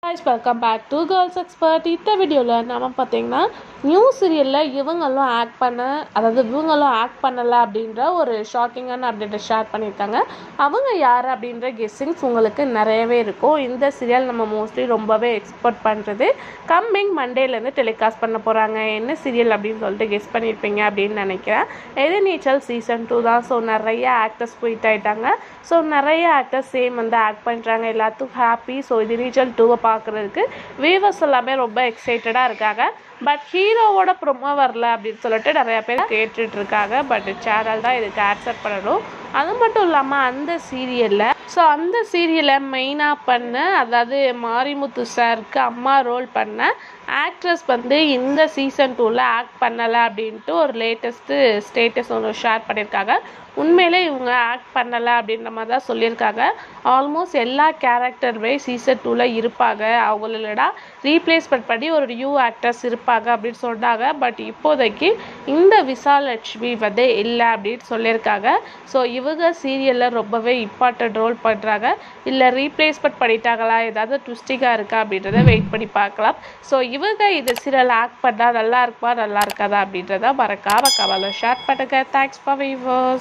Guys, welcome back to Girls Expert. இந்த வீடியோவில் நம்ம பார்த்தீங்கன்னா நியூ சீரியலில் இவங்களும் ஆக்ட் பண்ணலை அப்படின்ற ஒரு ஷாக்கிங்கான அப்டேட்டை ஷேர் பண்ணியிருக்காங்க. அவங்க யார் அப்படின்ற கெஸ்ஸிங்ஸ் உங்களுக்கு நிறையவே இருக்கும். இந்த சீரியல் நம்ம மோஸ்ட்லி ரொம்பவே எக்ஸ்பெக்ட் பண்ணுறது கம்மிங் மண்டேலேருந்து டெலிகாஸ்ட் பண்ண போகிறாங்க. என்ன சீரியல் அப்படின்னு சொல்லிட்டு கெஸ் பண்ணியிருப்பீங்க அப்படின்னு நினைக்கிறேன். எதிர்நீச்சல் சீசன் 2 தான். ஸோ நிறைய ஆக்டர்ஸ் குயிட் ஆகிட்டாங்க. ஸோ நிறைய ஆக்டர்ஸ் சேம் ஆக்ட் பண்ணுறாங்க. எல்லாத்துக்கும் ஹாப்பி. ஸோ எதிர்நீச்சல் 2 பார்க்குறதுக்கு வியூவர்ஸ் எல்லாமே ரொம்ப எக்ஸைட்டடாக இருக்காங்க. பட் ஹீரோவோட ப்ரொமோ வரல அப்படின்னு சொல்லிட்டு நிறைய பேர் கேட்டுட்டு இருக்காங்க. பட் சேனல் தான் இதுக்கு ஆன்சர் பண்ணணும். அது மட்டும் இல்லாமல் அந்த சீரியலை மெயினாக பண்ண, அதாவது மாரிமுத்து சாருக்கு அம்மா ரோல் பண்ண ஆக்ட்ரஸ் இந்த சீசன் 2ல் ஆக்ட் பண்ணலை அப்படின்ட்டு ஒரு லேட்டஸ்ட்டு ஸ்டேட்டஸ் ஒன்று ஷேர் பண்ணியிருக்காங்க. உண்மையிலே இவங்க ஆக்ட் பண்ணலை அப்படின்ற மாதிரி தான் சொல்லியிருக்காங்க. ஆல்மோஸ்ட் எல்லா கேரக்டருமே சீசன் 2ல் இருப்பாங்க. அவங்களோட ரீப்ளேஸ்மெண்ட் பண்ணி ஒரு நியூ ஆக்டர்ஸ் இருப்பாங்க அப்படின்னு சொன்னாங்க. பட் இப்போதைக்கு இந்த விசாலட்சுமி இல்லை அப்படின்னு சொல்லியிருக்காங்க. ஸோ இவங்க சீரியலில் ரொம்பவே இம்பார்ட்டன்ட் ரோல் பண்ணுறாங்க. இல்லை ரீப்ளேஸ்மெண்ட் பண்ணிட்டாங்களா, ஏதாவது ட்விஸ்டிங்காக இருக்கா அப்படின்றத வெயிட் பண்ணி பார்க்கலாம். ஸோ இவங்க இந்த சீரியல் ஆக்ட் பண்ணால் நல்லா இருக்குமா நல்லா இருக்காதா அப்படின்றத மறக்காம கமெண்ட்ல ஷேர் பண்ணுங்க. Thanks for viewers.